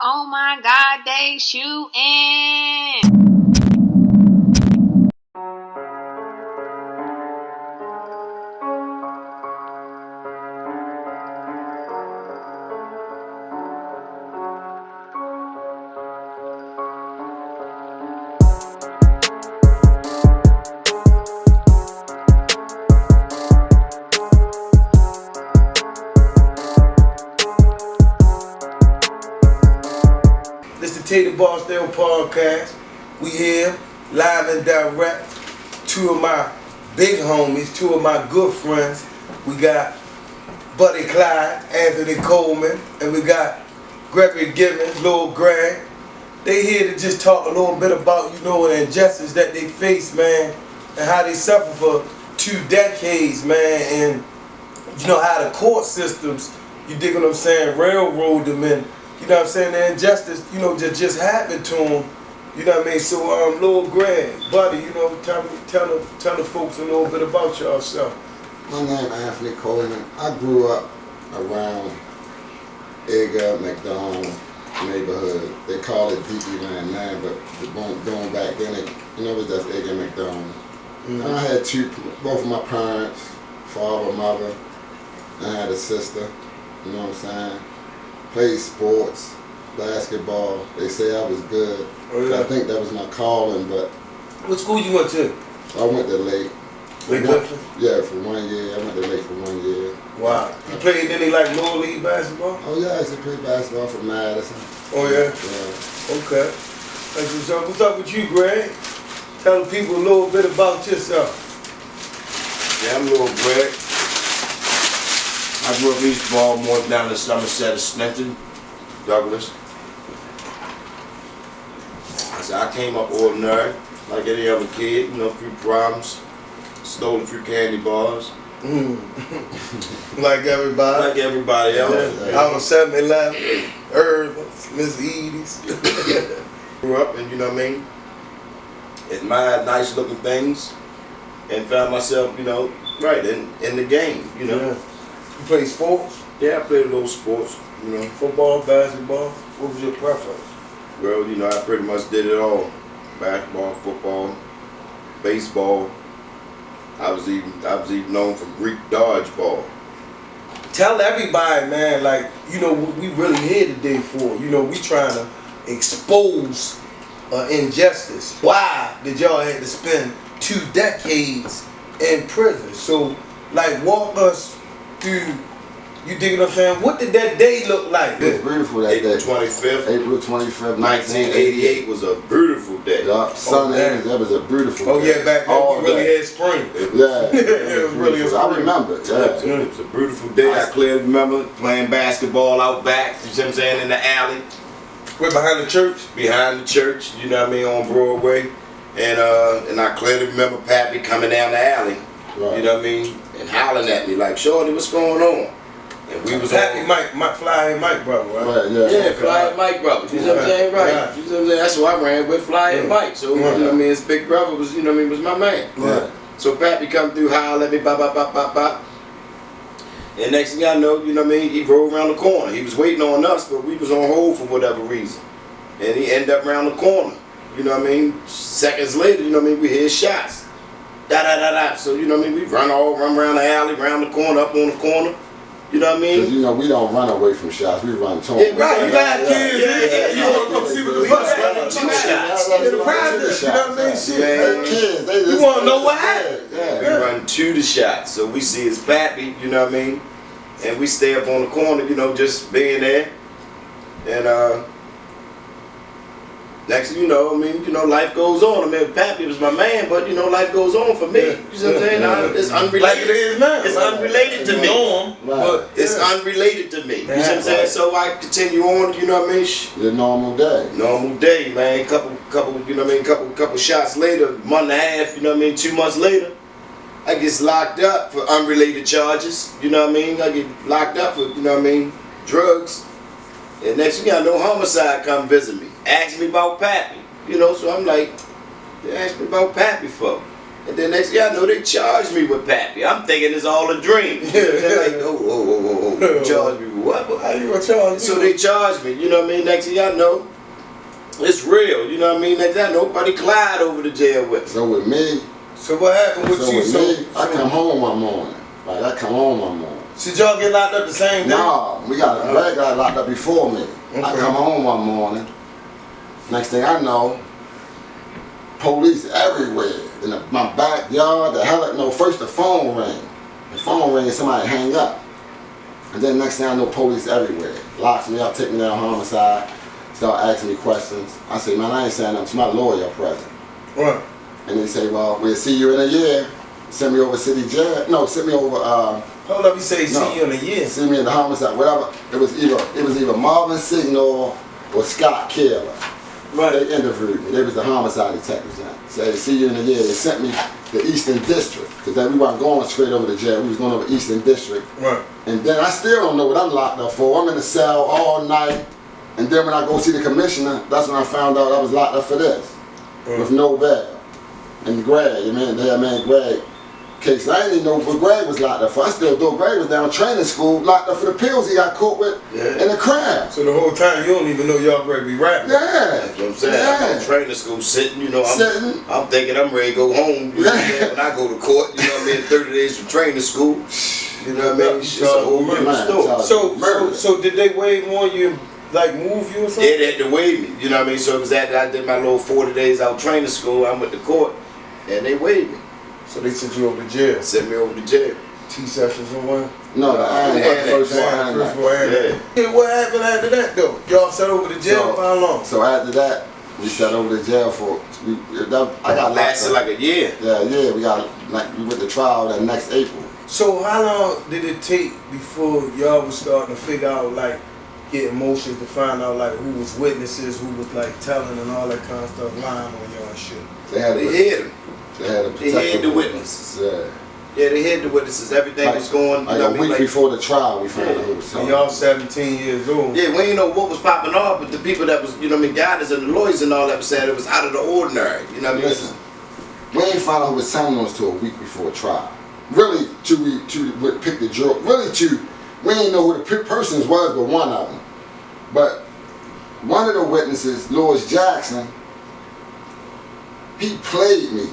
Oh my God, they shooting. This is the Tater Barksdale podcast. We here, live and direct. Two of my big homies, two of my good friends. We got Buddy Clyde, Anthony Coleman, and we got Gregory Gibbons, Lil Greg. They here to just talk a little bit about, the injustice that they face, man, and how they suffer for 2 decades, man, and how the court systems, you dig what I'm saying, railroad them in. The injustice, just happened to him. So, Lil Greg, Buddy, tell the folks a little bit about yourself. My name is Anthony Coleman. I grew up around Edgar McDonald neighborhood. They call it DE Land now, but going back then, it was just Edgar McDonald. Mm-hmm. I had both of my parents, father, mother, and I had a sister, you know what I'm saying? Played sports, basketball. They say I was good. Oh, yeah. I think that was my calling, but... What school you went to? I went to Lake. Lake Clifton? Yeah, for 1 year. I went to Lake for 1 year. Wow. You played any little league basketball? Oh yeah, I used to play basketball for Madison. Oh yeah? Yeah. Okay. What's up with you, Greg? Tell the people a little bit about yourself. Yeah, I'm Lil Greg. I grew up in East Baltimore, down in Somerset, Snetton, Douglas. I came up ordinary, like any other kid, a few problems, stole a few candy bars. Like everybody? Like everybody else. Yeah. Out on 7-Eleven, Irvin's, Miss Edie's. Grew up and, admired nice looking things and found myself, right in the game, Yeah. You play sports? Yeah, I played a little sports, Football, basketball? What was your preference? Well, I pretty much did it all. Basketball, football, baseball. I was even known for Greek dodgeball. Tell everybody, man, what we really here today for. We trying to expose injustice. Why did y'all have to spend 2 decades in prison? So, walk us through, you dig what I'm saying? What did that day look like? It was beautiful that April day. 25th. April 25th, 1988 was a beautiful day. Yeah, Sunday, that was a beautiful day. Oh yeah, back then we really had spring. It was really a spring. I remember, yeah. It was a beautiful day. I clearly remember playing basketball out back, you see what I'm saying, in the alley. We're behind the church? Behind the church, on Broadway. And I clearly remember Pappy coming down the alley, right. And hollering at me like, "Shorty, what's going on?" And we was Pappy, on Fly and Mike brother, right? Right, yeah. Yeah, Fly and Mike brother. You know what I'm saying? Right. Yeah. You know what I'm saying? That's who I ran with, Fly and Mike. So his big brother was, was my man. Right. So Pappy come through, holler at me, bop, bop, bop, bop, bop. And next thing I know, he rolled around the corner. He was waiting on us, but we was on hold for whatever reason. And he ended up around the corner. Seconds later, we hear shots. Da da da da. So we run around the alley, around the corner, up on the corner. You know what I mean? Because we don't run away from shots, we run to them. Yeah, right, you got kids, you want to come see what the fuck's going on. In the practice, you know what I mean? Shit, man. Kids, they just, you want to know what happened? We run to the shots. So we see his Pappy, you know what I mean? And we stay up on the corner, just being there. And next thing you know, life goes on. Pappy was my man, but life goes on for me. You see what I'm saying? It's unrelated. Like it is now. It's unrelated to me. But it's unrelated to me. You see what I'm saying? So I continue on. The normal day. Normal day, man. Couple shots later, month and a half. 2 months later, I get locked up for unrelated charges. I get locked up for drugs. And next thing I know, homicide come visit me. Ask me about Pappy, so I'm like, they asked me about Pappy for. And then next thing I know, they charged me with Pappy. I'm thinking it's all a dream. They're like, oh, charge me with what? How you gonna charge me? So they charged me, you know what I mean? Next thing I know, it's real, you know what I mean? Next thing I know, buddy Clyde over to jail with me. So with me, So what happened with you? I come home one morning. Like I come home one morning. Did y'all get locked up the same day? Nah, Greg got locked up before me. Okay. I come home one morning. Next thing I know, police everywhere. In my backyard, first the phone rang. The phone rang and somebody hang up. And then next thing I know, police everywhere. Locks me up, take me down homicide, start asking me questions. I say, man, I ain't saying nothing to my lawyer present. Right. And they say, well, we'll see you in a year. Send me over city jail. No, send me over, Hold up, you say see you in a year. see me in the homicide, whatever. It was either Marvin Signal or Scott Keller. Right. They interviewed me. They was the homicide detectives. Said, see you in a year. They sent me to Eastern District. Because then we weren't going straight over to jail. We was going over Eastern District. Right. And then I still don't know what I'm locked up for. I'm in the cell all night. And then when I go see the commissioner, that's when I found out I was locked up for this. With no bail. And Greg, Greg case. I didn't even know what Greg was locked up for. I still thought Greg was down training school, locked up for the pills he got caught with in the crowd. So the whole time you don't even know y'all Greg be rapping. Yeah. That's what I'm saying. I'm in training school sitting, you know, I'm thinking I'm ready to go home. You know what I mean? When I go to court, you know what I mean, 30 days from training school. You know what I mean? It's a whole different story. So did they waive on you, like move you or something? Yeah, they had to waive me. You know what I mean? So it was after I did my little 40 days out training school, I went to court and they waived me. So they sent you over to jail. Sent me over to jail. T-sessions or one? No, the first one. Yeah, what happened after that though? Y'all sent over to jail for how long? So after that, we sent over to jail for. I got lasted like a year. Yeah, we went to trial that next April. So how long did it take before y'all was starting to figure out like getting motions to find out like who was witnesses, who was like telling and all that kind of stuff, lying on y'all and shit? They had them. They had the witnesses. Yeah, they had the witnesses. Everything was going. Like a week before the trial, we found out who was telling. And y'all 17 years old. Yeah, we ain't know what was popping off, but the people that was, you know what I mean, guidance and the lawyers and all that was saying it was out of the ordinary. You know what I mean? Listen, we ain't found out who was telling us till a week before trial. Really, to pick the jury. Really, we ain't know who the persons was, but one of them. But one of the witnesses, Louis Jackson, he played me.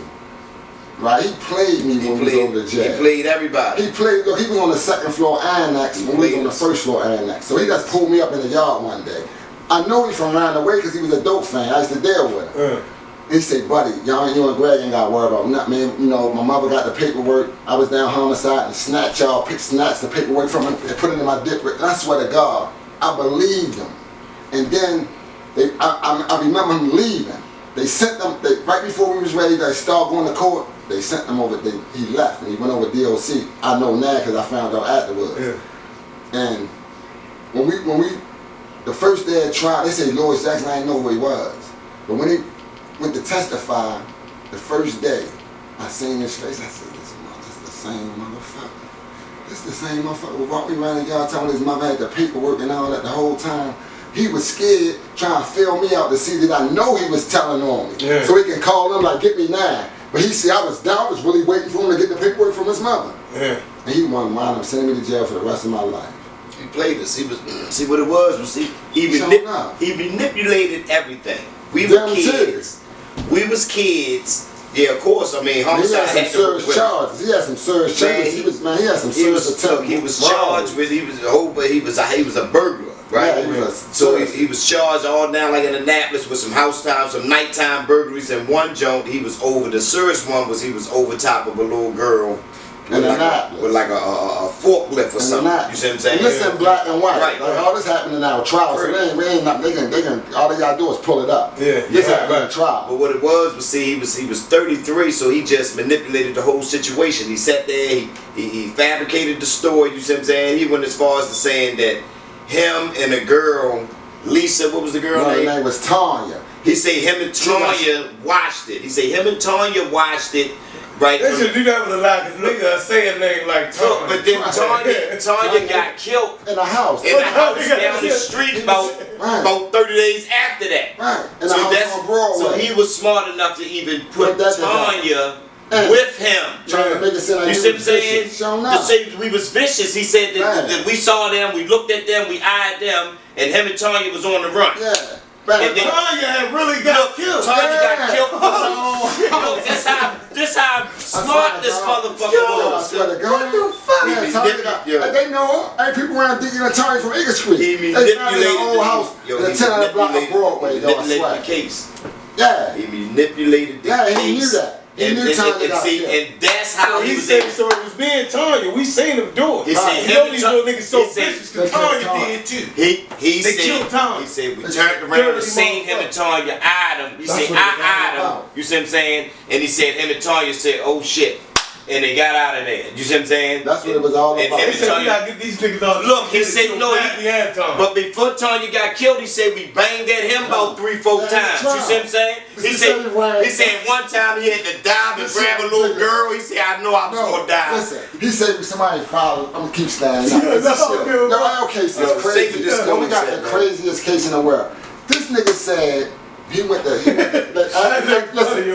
Right, he played me when we was over to jail. He played everybody. Look, he was on the second floor annex when we was on the first floor annex. So he just pulled me up in the yard one day. I know he from around the way because he was a dope fan. I used to deal with him. He said, buddy, you and Greg ain't got to worry about nothing, man. You know, my mother got the paperwork. I was down homicide and snatch the paperwork from him and put it in my dip. And I swear to God, I believed him. And then I remember him leaving. They sent them, right before we was ready to start going to court, they sent him over, he left and he went over DOC. I know now because I found out afterwards. Yeah. And when we, the first day of trial, they said Louis Jackson, I didn't know who he was. But when he went to testify, the first day, I seen his face, I said, this the same motherfucker. This the same motherfucker who walked me around the yard telling his mother had the paperwork and all that the whole time. He was scared, trying to fill me out to see that I know he was telling on me. Yeah. So he can call him like, get me now. But he said I was really waiting for him to get the paperwork from his mother. Yeah. And he wanted to wind up sending me to jail for the rest of my life. He played us. See what it was he manipulated everything. We were kids. We was kids. Yeah, of course. I mean, homicide had some serious charges. He had some serious charges. He had some serious attempts. He was charged with. He was a burglar. Right, yeah, so he was charged all down like in Annapolis with some house time, some nighttime burglaries, and one joint he was over. The serious one was he was over top of a little girl with like a forklift or something. You see what I'm saying? And listen, black and white. Right. Like all this happening in our trial. So they can all they gotta do is pull it up. Yeah. This happened in a trial. But what it was see, he was 33, so he just manipulated the whole situation. He sat there, he fabricated the story. You see what I'm saying? He went as far as to saying that him and a girl, Lisa, what was the girl name? Her name was Tanya. He said him and Tanya watched it. He said him and Tanya watched it. Right. They should do that with a lot of nigga say a name like Tanya. But then Tanya got killed in a house. In a house down the street about 30 days after that. Right. In a house on Broadway. So he was smart enough to even put Tanya with him. Trying to make it sound like you see what I'm saying? To say we was vicious. He said that we saw them, we looked at them, we eyed them, and him and Tanya was on the run. Yeah. And then, Tanya had really got killed. Tanya got killed. This how smart this motherfucker was. What the fuck? Yeah, they know. Hey, people around digging a Tanya from Eagle Street. He they manipulated found an old house in the 10th block of Broadway. Manipulated the case. Yeah. He manipulated the case. Yeah, he knew that. He knew Tanya got killed. And that's how he was said. So it was me and Tanya. We seen him do it. He said, you know these little niggas so vicious because Tanya did too. He killed Tanya. He said we turned around and seen him and Tanya eyed him. He said I eyed him. You see what I'm saying? And he said him and Tanya said, oh shit. And they got out of there. You see what I'm saying? That's what it was all about. He said we gotta get these niggas on. Look, he said no. But before Tanya got killed, he said we banged at him about 3-4 times. You see what I'm saying? He said one time he had to dive and grab a little girl. He said I know I was gonna die. Listen, he said somebody followed. I'm gonna keep standing up. No, okay, so it's crazy. We got the craziest case in the world. This nigga said. He went there. Listen,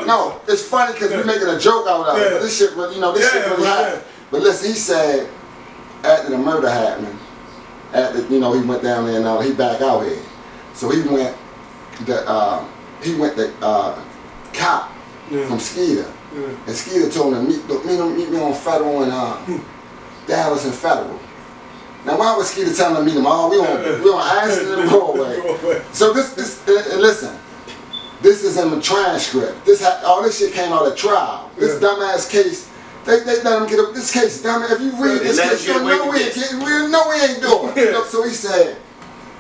no, it's funny because we're making a joke out of it. But this shit, this shit really happened. But listen, he said after the murder happened, he went down there and all, he back out here. So he went the cop from Skeeter, and Skeeter told him meet me on Federal and Dallas and Federal. Now why was Skeeter telling him to meet him? Oh, we on Ashton and Broadway. So and listen, this is in the transcript. All this shit came out of trial. This dumbass case, they let him get up. This case, dumbass. If you read this case, you know we ain't doing it. So he said,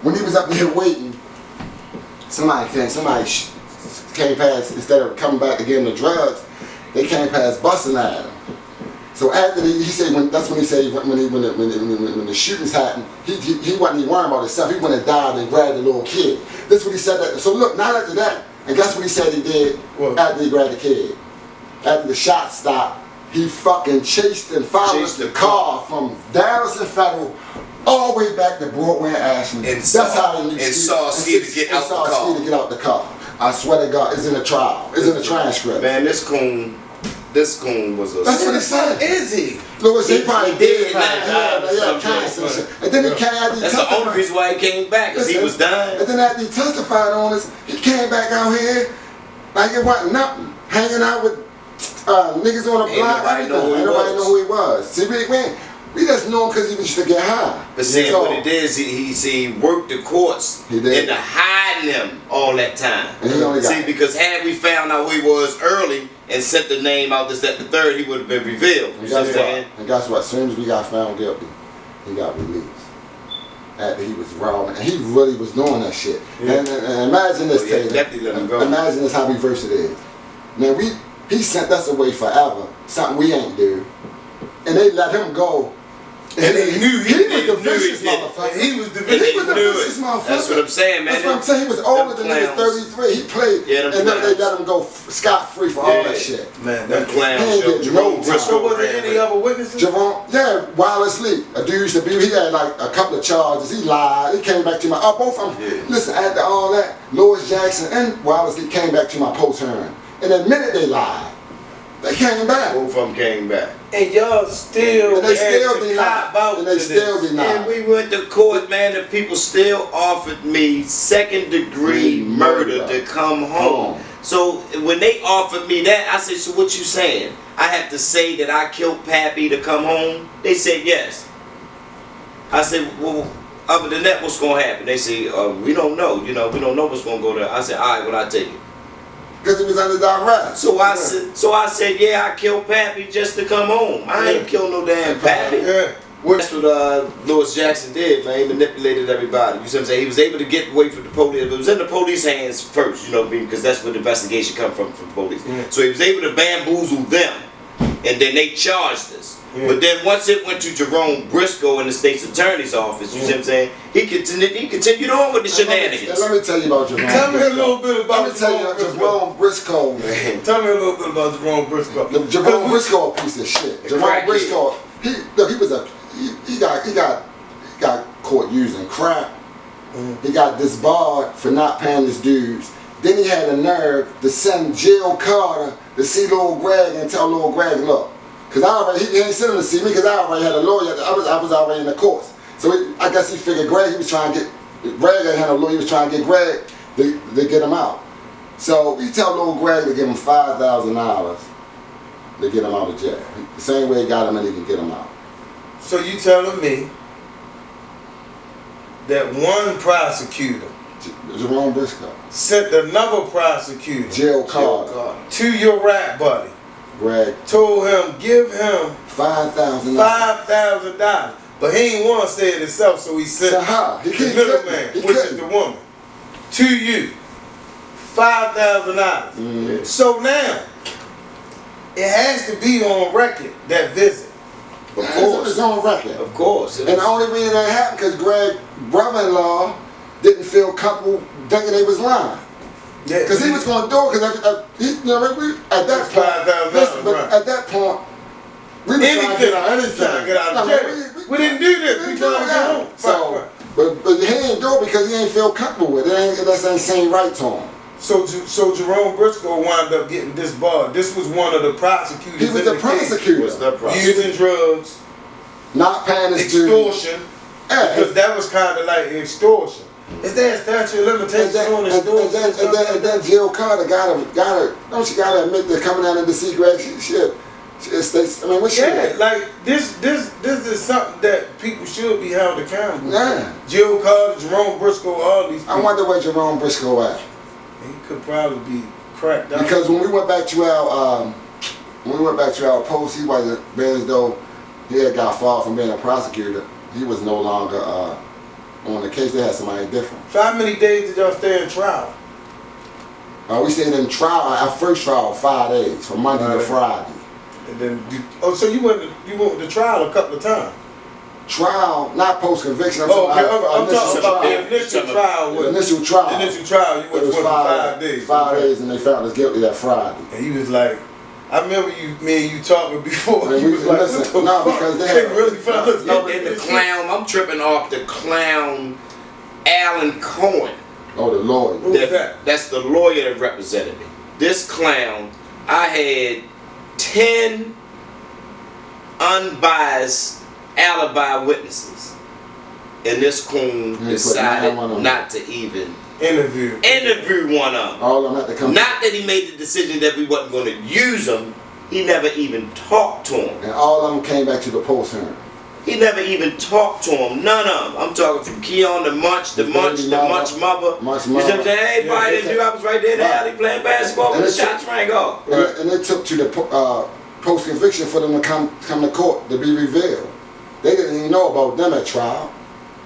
when he was up there waiting, somebody came past, instead of coming back to give him the drugs, they came past busting at him. So after he said, that's when he said when the shootings happened, he wasn't even worrying about himself. He went and died and grabbed the little kid. That's what he said. So look, not after that, and guess what he said he did after he grabbed the kid? After the shot stopped, he fucking chased and followed the car from Dallas and Federal all the way back to Broadway and Ashland. And saw Skeeter get out the car. I swear to God, it's in the trial. It's in the transcript. Man, this coon was a... That's what he said. Is he? Louis, he probably did. Cancer. And then he came after he That's the only reason why he came back, because he was dying. And then after he testified on this, he came back out here like it wasn't nothing. Hanging out with niggas on the block. Ain't nobody know who he was. See, we just know him because he used to get high. But see, what it is, he worked the courts into hiding them all that time. See, because had we found out who he was early and sent the name out, this, that, the third, he would have been revealed. And guess what? As soon as we got found guilty, he got released. After he was wrong, and he really was doing that shit. Yeah. And imagine this, Tater. Definitely let him go. Imagine this how reverse it is. Now he sent us away forever, something we ain't do, and they let him go. And he was the vicious motherfucker. He was the vicious motherfucker. That's what I'm saying, man. That's what I'm saying. He was older than niggas, 33. He played, and then they let him go scot-free for all that shit. Man, them clowns. Jerome Briscoe. Was there any other witnesses? Jerome, Wallace Lee. A dude used to be, he had like a couple of charges. He lied. He came back to my, both of them. Yeah. Listen, after all that, Louis Jackson and Wallace Lee came back to my post-hearing and admitted they lied. They came back. Both of them came back. And y'all still denied. And we went to court, man. The people still offered me second-degree murder to come home. So when they offered me that, I said, so what you saying? I have to say that I killed Pappy to come home? They said yes. I said, well, other than that, what's going to happen? They say, we don't know. We don't know what's going to go there. I said, all right, well, I take it. Because he was under direct. So I said, yeah, I killed Pappy just to come home. I ain't killed no damn Pappy. That's what Louis Jackson did, man. He manipulated everybody. You see what I'm saying? He was able to get away from the police. It was in the police hands first, because that's where the investigation come from the police. So he was able to bamboozle them, and then they charged us. But then once it went to Jerome Briscoe in the state's attorney's office, you see what I'm saying? He continued on with the shenanigans. Let me tell you about Jerome. Tell me a little bit about Jerome Briscoe, man. Tell me a little bit about Jerome Briscoe. Jerome Briscoe, a piece of shit. Jerome Briscoe, he got caught using crack. He got disbarred for not paying his dues. Then he had the nerve to send Jill Carter to see Lil Greg and tell Lil Greg, look, because he ain't sent him to see me because I already had a lawyer. I was already in the course. So I guess he figured Greg was trying to get, Greg ain't had a lawyer, he was trying to get Greg to get him out. So he tell Lil Greg to give him $5,000 to get him out of jail. The same way he got him and he can get him out. So you telling me that one prosecutor, Jerome Briscoe, sent another prosecutor, Jill Carter, to your rap buddy, Greg, told him give him $5,000. but he ain't want to say it himself, so he sent the middleman, which is the woman, to you, $5,000. So now it has to be on record, that visit. Of course, it's on record. Of course. And the only reason that happened because Greg's brother-in-law didn't feel comfortable thinking they was lying. Yeah, Because he was going to do it because at that point, we were trying to get out anything. We didn't do this. We trying to get home. So, but he ain't do it because he ain't feel comfortable with it. That ain't seem right to him. So Jerome Briscoe wound up getting disbarred. This was one of the prosecutors. He was the prosecutor. Using drugs, not paying his dues. extortion. Because that was kind of like extortion. Is there a statute of limitations on extortion? And then Jill Carter gotta admit that coming out of the secret shit. I mean, what shit? Yeah, like this is something that people should be held accountable. Yeah. Jill Carter, Jerome Briscoe, all these people. I wonder where Jerome Briscoe at. He could probably be cracked out. Because when we went back to our post, he wasn't being as though he had got far from being a prosecutor. He was no longer on the case. They had somebody different. So how many days did y'all stay in trial? We stayed in trial. Our first trial 5 days, from Monday to Friday. And then so you went to trial a couple of times. Trial, not post conviction. I'm I'm talking about trial. the initial trial. The initial trial. The initial trial. You went for 5 days. 5 days, and they found us guilty that Friday. And he was like, I remember me and you talking before. And He was like, listen, what the fuck? because they really found us guilty. And the clown, I'm tripping off the clown Alan Cohen. Oh, the lawyer. Who was that? That's the lawyer that represented me. This clown, I had 10 unbiased alibi witnesses. And this coon decided not to even interview one of them. All of them had to come. Not that he made the decision that we wasn't going to use them. He never even talked to them. And all of them came back to the post hearing. He never even talked to him. None of them. I'm talking from Keon to Munch, the Munch mother. You see what I'm saying? Everybody that knew I was right there in the alley playing basketball when the shots rang off. And it took to the post conviction for them to come to court to be revealed. They didn't even know about them at trial.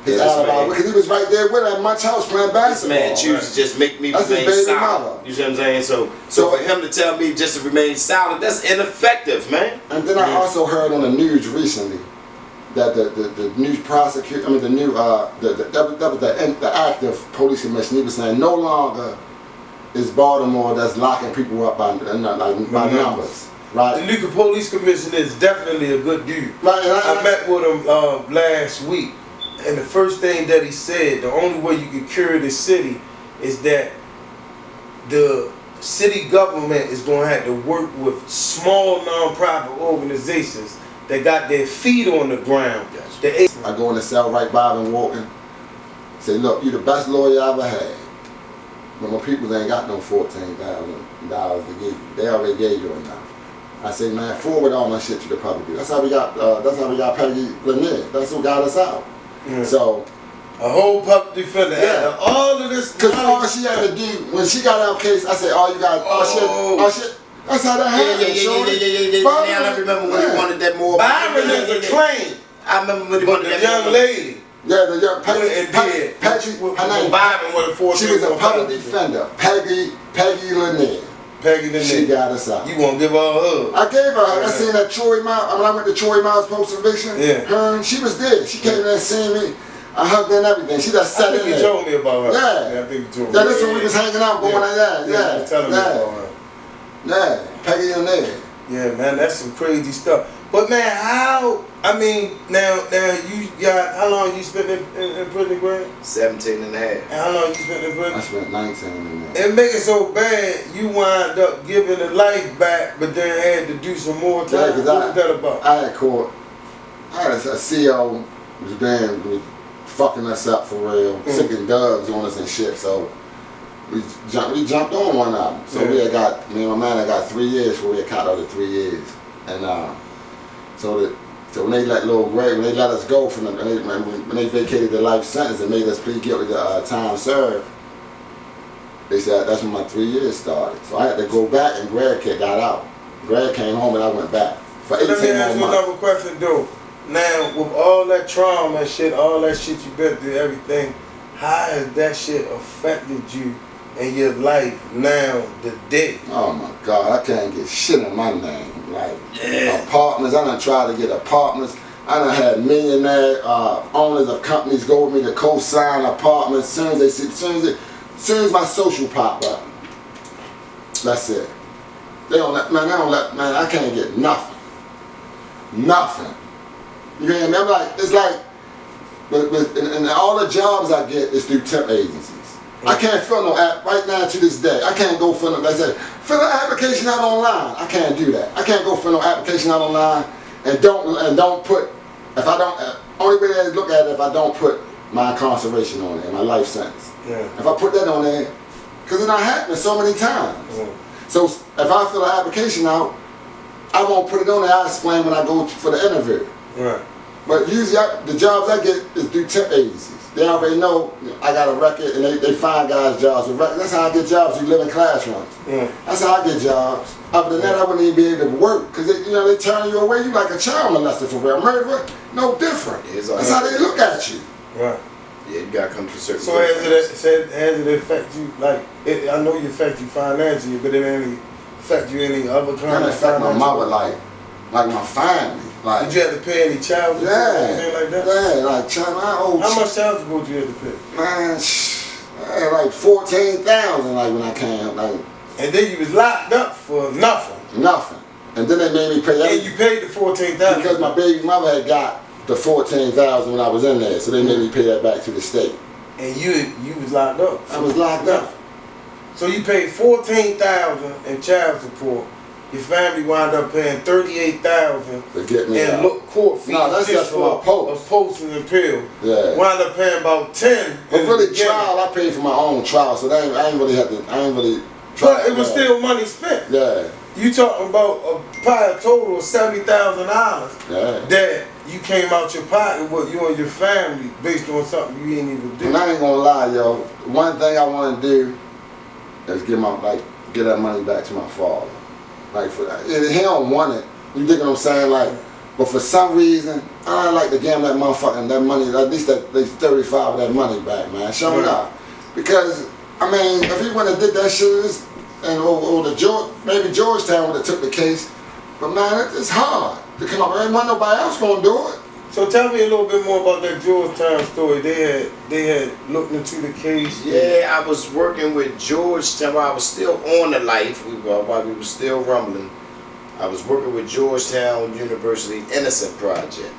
His alibi, because he was right there with her at Munch house playing basketball. This man chooses to just make me remain silent. You see what I'm saying? So for him to tell me just to remain silent, that's ineffective, man. And then I also heard on the news recently that the new prosecutor, the active police commissioner, he was saying no longer is Baltimore that's locking people up by numbers. Right. The new police commissioner is definitely a good dude. Right. I met with him last week. And the first thing that he said, the only way you can cure the city is that the city government is going to have to work with small non-profit organizations that got their feet on the ground. I go in the cell right by them walking, say, look, you the best lawyer I ever had. But my people ain't got no $14,000 to give you. They already gave you enough. I say, man, forward all my shit to the public. That's how we got Peggy Lanier. That's who got us out. Yeah. So a whole public defender. Yeah. All of this. Because all she had to do when she got out case, I said, all you got, shit. That's how that happened. Yeah. Now I remember when he wanted that more. Byron is a claim. I remember when he wanted the that young lady. Yeah, the young Peggy. her name. Byron was a 14. She was a public defender. Peggy Lanier. Peggy Lanier. She got us out. You want to give her a hug? I gave her. I seen that Troy Miles. When I went to Troy Miles post eviction. Yeah. Her, she was there. She came in there and seen me. I hugged her and everything. She just sat in there. You told me about her. Yeah. I think you told me. Yeah, that's when we was hanging out, going like that. Yeah. Telling me about her. Yeah. Peggy Lanier. Yeah, man, that's some crazy stuff. But man, how? I mean, now you got how long you spent in prison, Greg? 17 and a half. And how long you spent in prison? I spent 19 in there. It make it so bad, you wind up giving the life back, but then had to do some more time. Yeah, What was that about? I had caught. I had a CO was fucking us up for real, sicking dubs on us and shit. So we jumped on one of them. So we had got, me and my man had got 3 years before we had caught out the 3 years. And so when they let Lil Greg, when they let us go from when they vacated the life sentence and made us plead guilty to time served, they said that's when my 3 years started. So I had to go back and Greg got out. Greg came home and I went back for 18 Let me ask you more months. another question, though. Now, with all that trauma and shit, all that shit you've been through, everything, how has that shit affected you in your life now, today? Oh my God, I can't get shit in my name. Like apartments, I done tried to get apartments. I done had millionaire owners of companies go with me to co-sign apartments. Soon as my social pop up, that's it. They don't let, man, I can't get nothing. Nothing. You hear me? I'm like, it's like, and all the jobs I get is through temp agencies. I can't fill no app right now to this day. I can't go fill no. They say fill an application out online. I can't do that. I can't go fill no application out online and don't put. If I don't, only way they look at it if I don't put my incarceration on there, my life sentence. Yeah. If I put that on there, because it not happening so many times. So if I fill an application out, I won't put it on there. I explain when I go for the interview. Right. But usually the jobs I get is through temp agencies. They already know I got a record and they find guys jobs with records. That's how I get jobs. You live in classrooms. That's how I get jobs. Other than that, I wouldn't even be able to work because they turn you away. You like a child molester for real. Murderer, no different. That's how they look at you. Right. Yeah, you gotta come to certain. So has it affect you? Like I know it affect you financially, but it ain't affect you any other kind of affect my financial? mother like my family. Like, did you have to pay any child support or anything like that? Yeah, like How much child support you had to pay? Man, I had like 14,000 like when I came. Like, and then you was locked up for nothing. Nothing. And then they made me pay everything. And you paid the 14,000 because my baby mother had got the 14,000 when I was in there, so they made me pay that back to the state. And you was locked up. I was locked up. So you paid 14,000 in child support. Your family wound up paying 38,000 to get me and out. Court fees. No, that's just for my post. A post and appeal. Yeah. Wound up paying about 10. But really, trial I paid for my own trial, so I ain't really. But it was still money spent. Yeah. You talking about probably a total of $70,000 that you came out your pocket with you and your family based on something you didn't even do. And I ain't gonna lie, yo. One thing I want to do is get that money back to my father. Like he don't want it. You dig what I'm saying? Like, but for some reason, I like to give him that money, at least that 35 of that money back, man. Show it up. Because I mean, if he wouldn't have did that shit, maybe Georgetown would have took the case. But man, it's hard to come up. Ain't nobody else gonna do it. So tell me a little bit more about that Georgetown story. They had looked into the case. Yeah, I was working with Georgetown while I was still on the life, while we were still rumbling. I was working with Georgetown University Innocent Project.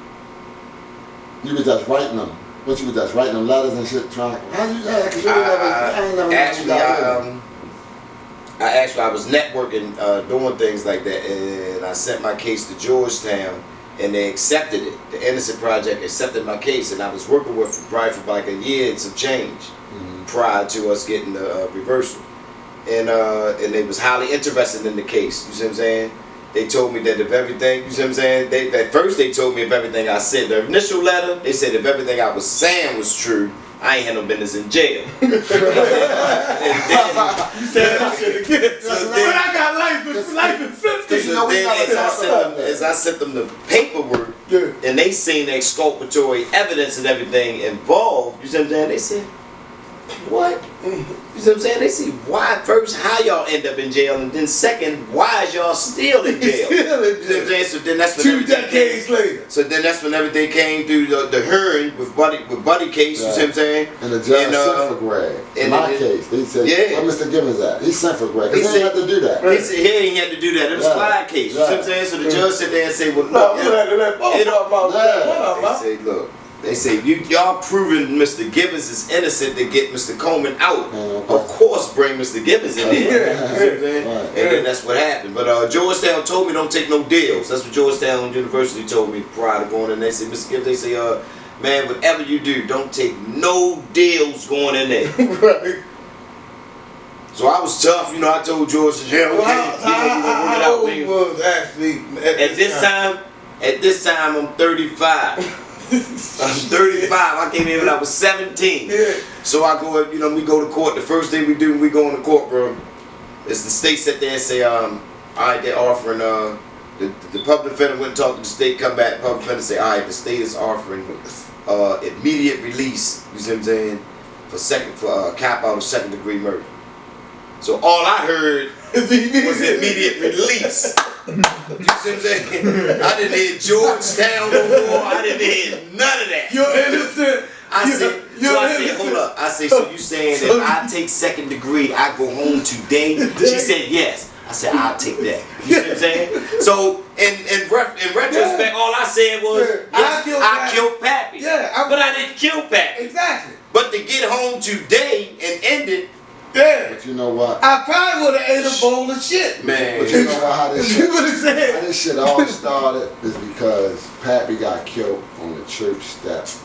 You was just writing them. What you was just writing them letters and shit, trying. How you? Cause you I was networking, doing things like that, and I sent my case to Georgetown. And they accepted it. The Innocent Project accepted my case, and I was working with probably for like a year and some change prior to us getting the reversal. And they was highly interested in the case. You see what I'm saying? They told me that if everything, you see what I'm saying? At first they told me if everything I said, the initial letter, they said if everything I was saying was true, I ain't had no business in jail. And then, you said that shit again. But I got life in 50. So then as I sent them the paperwork, and they seen the exculpatory evidence and everything involved, you see what I'm saying? They said, What? You see what I'm saying? They see why first how y'all end up in jail, and then second, why is y'all still in jail? Still in You know what I'm jail. saying? So then that's when 2 everything decades came. later. So then that's when everything came through the hearing with Buddy case. You see what I'm saying? And the judge And, sent for Greg. In my case, they said, yeah. where Mr. Gibbons at? He sent for Greg. He He didn't have to do that. He said he ain't had to do that. It was Clyde case. You see what I'm saying? So the judge sit there and say, well, No, look, you had to let both of them they say, look. They say, y'all proving Mr. Gibbons is innocent to get Mr. Coleman out. Of course, bring Mr. Gibbons in there. You know what I'm saying? And then that's what happened. But Georgetown told me don't take no deals. That's what Georgetown University told me prior to going in. They say, Mr. Gibbons, they say, man, whatever you do, don't take no deals going in there. Right. So I was tough. You know, I told Georgetown, okay, how old was actually at this time, I'm 35. I'm 35. I came in when I was 17. Yeah. So I go, you know, we go to court. The first thing we do when we go in the courtroom is the state sit there and say, all right, they're offering, the public defender went and talked to the state, come back, the public defender say, all right, the state is offering immediate release, you see what I'm saying, for cap out of second degree murder. So all I heard was immediate release. You see what I'm saying? I didn't hear Georgetown no more. I didn't hear none of that. You're innocent. I said, hold up. I said, so you saying if I take second degree, I go home today? She said, yes. I said, I'll take that. You see what I'm saying? So, in retrospect, all I said was, I killed Pappy. Yeah. But I didn't kill Pappy. Exactly. But to get home today and end it, yeah. But you know what? I probably would have ate a bowl of shit. Man. But you know what, how this shit all started is because Pappy got killed on the church steps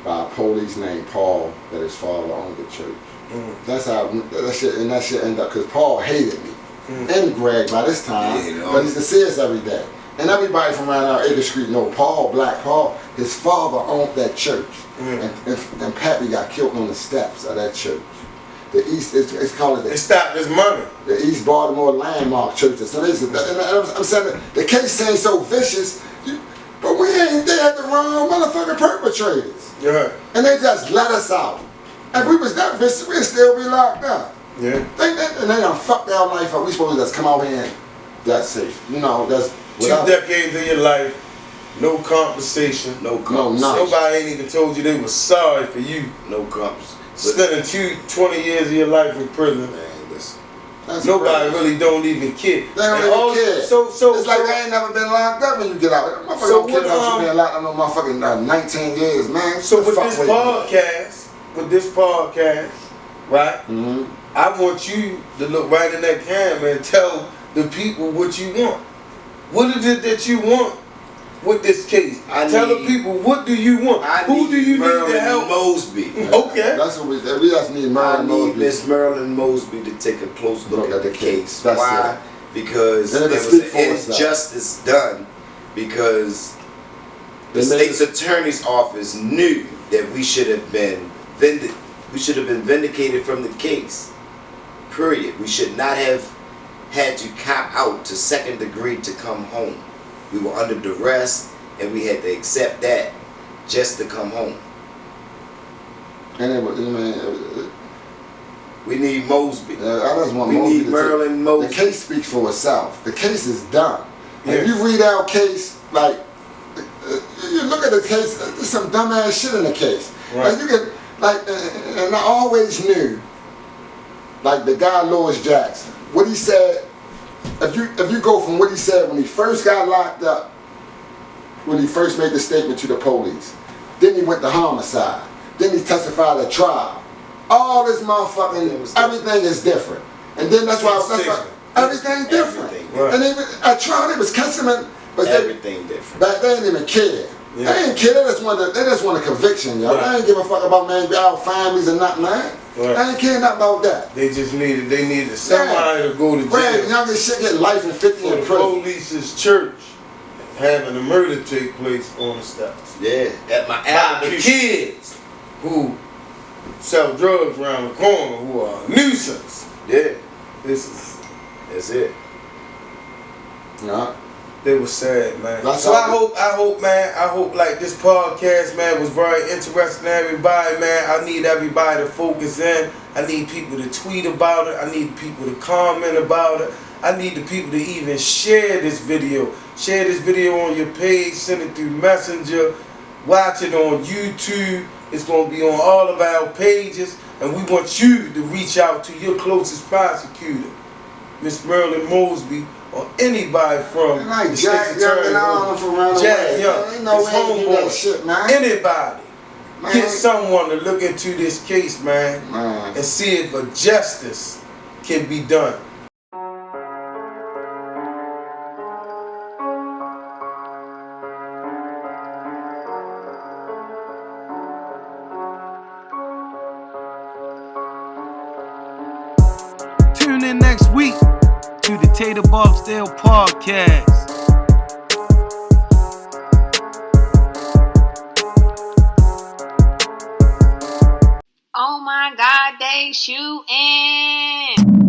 by a police named Paul that his father owned the church. That's how that shit ended up, because Paul hated me. And Greg by this time, but he used to see us every day. And everybody from around our Acre Street know Paul, Black Paul, his father owned that church. And Pappy got killed on the steps of that church. The East, it's called It stopped his money. The East Baltimore Landmark Churches. So I'm saying the case ain't so vicious, but we ain't there the wrong motherfucking perpetrators. Yeah. And they just let us out. If we was that vicious, we'd still be locked up. Yeah. And they done fucked our life up. We supposed to just come out here and that's safe. You know, that's 2 decades of your life, no compensation, no nothing. Nobody ain't even told you they were sorry for you. no compensation. Spending 20 years of your life in prison. Man, listen. Nobody really don't even care. They don't even care. So it's like they ain't never been locked up when you get out. Motherfucker don't care about you being locked up no motherfucking 19 years, man. So with this podcast, right? I want you to look right in that camera and tell the people what you want. What is it that you want with this case? Tell the people, what do you want? Who do you need to help? Mosby. Okay. That's what we just need. Merlin Mosby. I need Miss Merlin Mosby to take a close look at the case. Why? Because there was an injustice done, because the state's attorney's office knew that we should have been vindicated from the case. Period. We should not have had to cop out to second degree to come home. We were under duress, and we had to accept that just to come home. And it was, we need Mosby. I just want we Mosby need Merlin Mosby. The case speaks for itself. The case is done. Yes. If you read our case, like you look at the case, there's some dumbass shit in the case. Right. Like you get and I always knew, like the guy Louis Jackson, what he said. If you go from what he said when he first got locked up, when he first made the statement to the police, then he went to homicide, then he testified at trial. All this motherfucking, everything is different. And then that's why everything's different. Right. And even at trial they was catching him, but everything different. Back they didn't even care. Yeah. They ain't care, they just want a conviction, y'all. Right. They ain't give a fuck about man, our families and nothing, man. Right. They ain't care nothing about that. They needed somebody to go to jail. Right, y'all get shit, get life and 50 in the prison. police's church having a murder take place on the steps. Yeah, at my By the kids who sell drugs around the corner who are a nuisance. Yeah, That's it. Yeah. They was sad, man. That's So I all. hope like this podcast, man, was very interesting to everybody, man. I need everybody to focus in. I need people to tweet about it. I need people to comment about it. I need the people to even share this video. Share this video on your page, send it through Messenger, watch it on YouTube. It's going to be on all of our pages, and we want you to reach out to your closest prosecutor, Miss Merlin Mosby, or anybody from Like the Jack state's Young attorney. and all of them around Jack the way. Young, Ain't no his way to do that homeboy, shit, man. anybody. Man. Get someone to look into this case, man, and see if a justice can be done. Tune in next week to the Tater Barksdale podcast. Oh my God, they shooting.